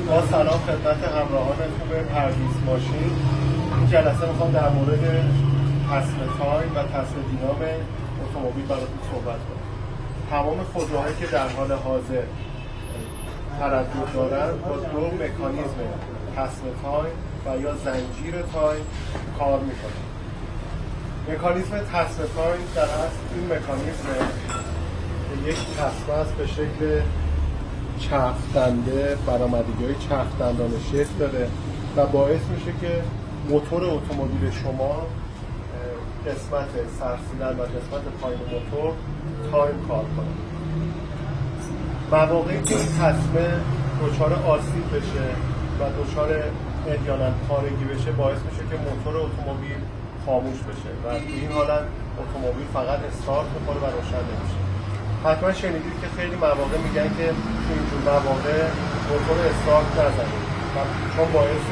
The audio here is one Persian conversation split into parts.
با سلام خدمت همراهان خوب پردیس ماشین. این جلسه میخوام در مورد تصمیم تایم و تصمیم دینام اتومبیل براتون صحبت کنم. تمام خودروهایی که در حال حاضر تردد دارن با دو مکانیزم تصمیم تایم و یا زنجیر تایم کار میکنن. مکانیزم تصمیم تایم در اصل این مکانیزم یک تصمیم است به شکل چرخدنده، برآمدگی‌های چرخدندانه شکل داره و باعث میشه که موتور اتومبیل شما قسمت سرسیلن و قسمت پایین موتور تایم کار کنه. مواقعی که این تصمیم دچار آسیب بشه و دچار احیانا پارگی بشه باعث میشه که موتور اتومبیل خاموش بشه و در این حالت اتومبیل فقط استارت میکنه و روشن نمیشه. حتما شنیدید که خیلی مواقع میگن که تو اینجور مواقع موتور استارت نزنید و چون باعث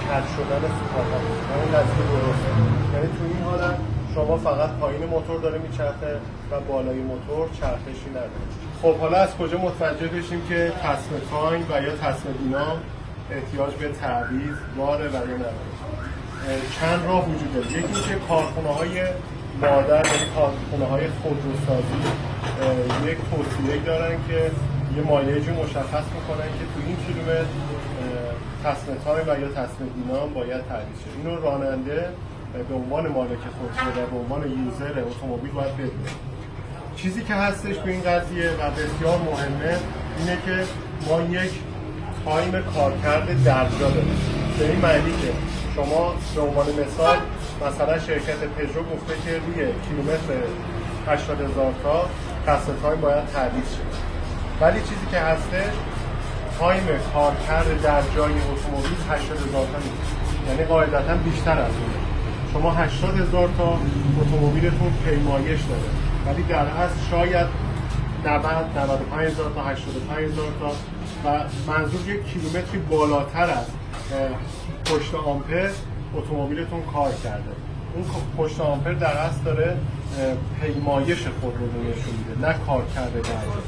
کج شدن سوپرها میشه. این قضیه درسته. یعنی تو این حالت شما فقط پایین موتور داره میچرخه و بالای موتور چرخشی نداره. خب حالا از کجا متوجه بشیم که تصمیم تایم و یا تصمیم دینام احتیاج به تعویض داره و یا نداره؟ چند راه وجود داره. یکی اینکه کارخونه‌های مادر یعنی کارخونه‌های خودروسازی یک توصیه‌ای دارن که یه مایله‌ای مشخص میکنن که تو این کیلومتر تصمیم تایم و یا تصمیم دینام باید تعویض شه. اینو راننده به عنوان مالک خودرو و به عنوان یوزر اتومبیل باید بدونه. چیزی که هستش تو این قضیه و بسیار مهمه اینه که ما یک تایم کارکرد درجا داریم. به این معنی که شما به عنوان مثلا شرکت پژو گفته که روی کیلومتر 80,000 تا تصمیم تایم باید تعویض شه. ولی چیزی که هستش تایم کارکرد در جای اتومبیل 80,000 تا نیست. یعنی قاعدتا بیشتر از اونه. شما 80,000 تا اتومبیلتون پیمایش داره ولی در اصل شاید 95,000 تا 85,000 تا و منظور یک کیلومتری بالاتر از پشت آمپر اتومبیلتون کار کرده. اون پشت آمپر در اصل داره پیمایش خود رو نشون میده نه کار کرده درجا.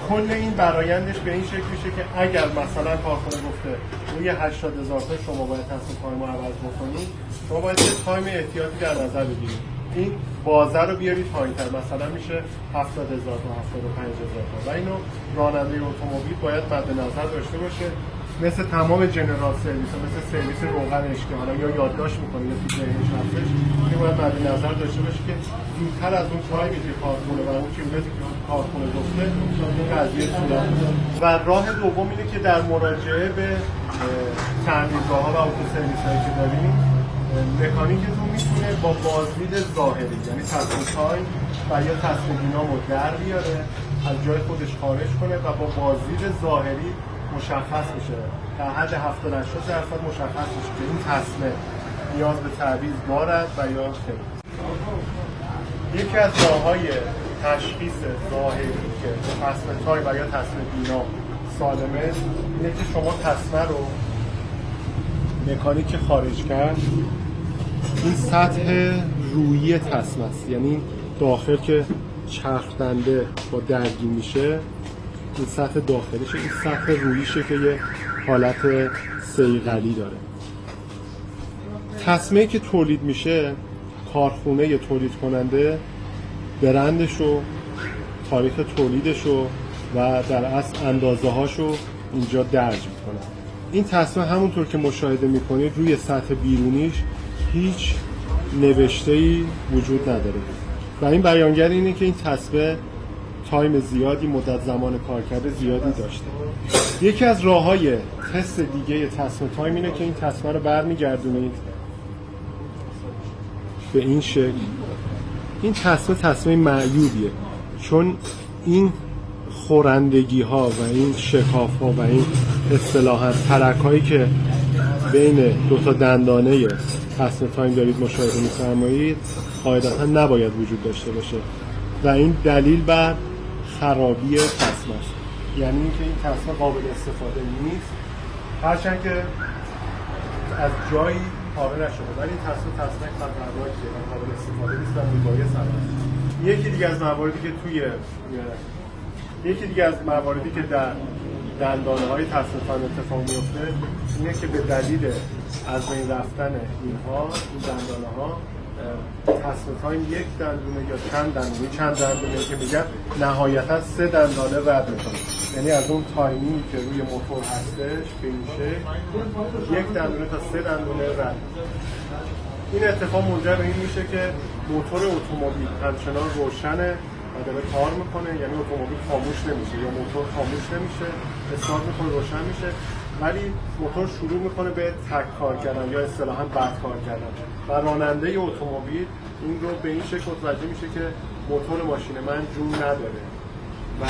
کل این برایندش به این شکل میشه که اگر مثلا کارخونه گفته روی 80,000 تا شما باید تصمیم تایم رو عوض بکنید، شما باید یه تایم احتیاطی در نظر بگیرید. این بازه رو بیارید پایین‌تر، مثلا میشه 70,000 تا 75,000 تا و اینو راننده اتومبیل باید مد نظر داشته باشه. مثل تمام جنرال سرویس ها، مثل سرویس روغن اشکی حالا یا یادداشت میکنه یا تو ذهنش هستش که باید مد نظر داشته باشه که زودتر از اون تایمی که کارخونه و اون کیلومتری که کارخونه گفته این قضیه صورت بگیره. و راه دوم اینه که در مراجعه به تعمیرگاه‌ها و اتوسرویس هایی که داریم مکانیکتون میتونه با بازدید ظاهری یعنی تصمیم تایم و یا تصمیم دینام رو در بیاره، از جای خودش خارج کنه و با بازدید ظاهری مشخص میشه، در حد 70-80% مشخص میشه که این تصمیم نیاز به تعویض دارد و یا خیر. یکی از راه‌های تشخیص ظاهری که تصمیم تایم و یا تصمیم دینام سالمه اینه که شما تصمیم رو مکانیک خارج کرد، این سطح رویی تصمیم است، یعنی داخل که چرخدنده با درگیر میشه این سطح داخلیشه، این سطح روییشه که یه حالت صیقلی داره. تصمیمی که تولید میشه کارخونه تولید کننده برندشو، تاریخ تولیدشو و در اصل اندازه هاشو اینجا درج میکنه. این تصمیم همونطور که مشاهده میکنید روی سطح بیرونیش هیچ نوشته‌ای وجود نداره و این بیانگر اینه که این تصمیم تایم زیادی، مدت زمان کارکرد زیادی داشته. یکی از راه‌های تست دیگه تصمیم تایم اینه که این تصمیم رو برمیگردونید به این شکل. این تصمیم معیوبیه چون این خورندگی ها و این شکاف ها و این اصطلاحاً ترک هایی که بین دو تا دندانه تصمیم تایم دارید مشاهده می‌فرمایید قاعدتاً نباید وجود داشته باشه و این دلیل بر خرابی تصمیم است. یعنی اینکه این تصمیم قابل استفاده نیست هرچند که از جایی پاره نشده ولی این تصمیم خطرناکه و قابل استفاده نیست و میبایست عوض. یکی دیگه از مواردی که در دندانه‌های تصمیم‌فن اتفاق میفته اینه که به دلیل از بین رفتن اینها، این دندانه‌ها، تصمیم‌فن یک دندونه یا چند دندونه که میگن نهایتاً 3 دندانه رد میکنه. یعنی از اون تایمی که روی موتور هستش به این شکل 1 دندونه تا 3 دندونه رد میکنه. این اتفاق منجر به این میشه که موتور اتومبیل همچنان روشنه و داره کار میکنه، یعنی اتومبیل خاموش نمیشه یا موتور خاموش نمیشه، استارت میکنه روشن میشه، ولی موتور شروع میکنه به تک کار کردن یا اصطلاحاً بد کار کردن و راننده اتومبیل این رو به این شکل متوجه میشه که موتور ماشین من جون نداره و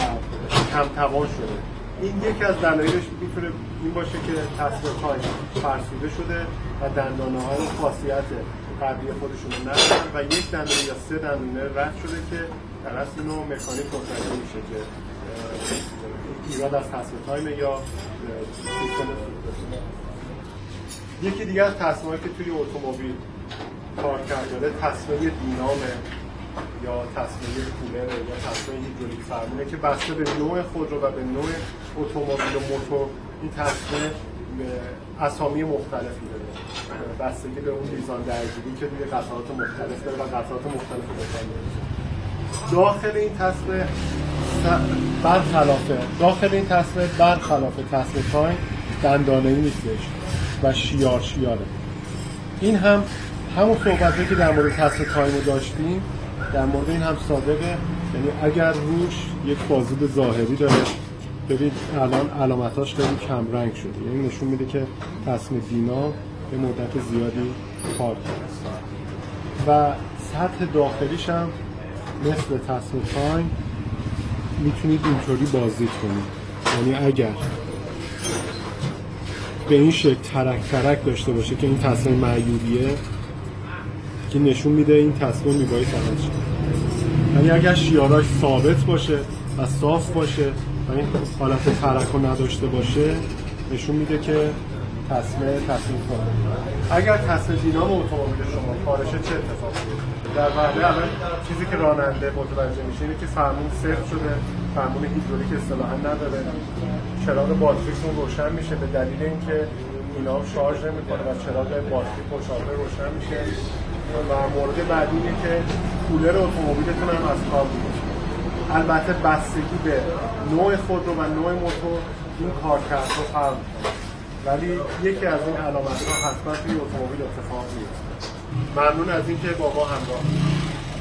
کم توان شده. این یکی از دلایلش میتونه این باشه که تصویر تایم فرسوده شده و دندانه‌ها رو خاصیت قبلی خودشون رو ندارن و 1 دندونه یا 3 دندونه رد شده که در اصل اینو مکانیک متوجه میشه که ایراد از تصویر تایم یا سیستم سوخته. یکی دیگه از تصمیمایی که توی اتومبیل کار کرده تصمیم دینامه یا تصمیم کولره یا تصمیم هیدرولیک فرمونه که بسته به نوع خودرو و به نوع اتومبیل و موتور این تصمیم اسامی مختلفی داره، بستگی به اون میزان درگیری که روی قطعات مختلف داره و قطعات مختلف داره. داخل این تصمیم برخلاف تصمیم تایم دندانه‌ای نیستش و شیاره. این همون صحبتی که در مورد تصمیم تایم رو داشتیم در مورد این هم صادقه، یعنی اگر روش یک بازدید ظاهری داره، ببینید الان علامتاش خیلی کم رنگ شده، یعنی نشون میده که تصمیم دینا به مدت زیادی کار کرده و سطح داخلیش هم مثل تصمیم تایم میتونید اینطوری بازدید کنید، یعنی اگر به این شکل ترک داشته باشه که این تصمیم معیوبیه که نشون میده این تصمیم میبایی فقط شد، یعنی اگر شیاراش ثابت باشه و صاف باشه و این حالت ترک رو نداشته باشه نشون میده که تصمیم کنه. اگر تصمیم دینام اتومبیل شما کارشه چه اتفاقی میفته؟ در واقع اول چیزی که راننده متوجه میشه اینه که فرمون صفر شده، فرمون هیدرولیک اصطلاحاً نداره، چراغ باتریتون روشن میشه به دلیل اینکه اینا شارژ نمیکنه و چراغ باتری خوشحاله روشن میشه و مورد بعدی اینه که کولر اتومبیلتون هم از کار میشه. البته بستگی به نوع خودرو و نوع موتور این کارکردها فرق میکنه، ولی یکی از این علامت‌ها حتما توی اتومبیل اتفاق میفته. ممنون از اینکه با ما همراه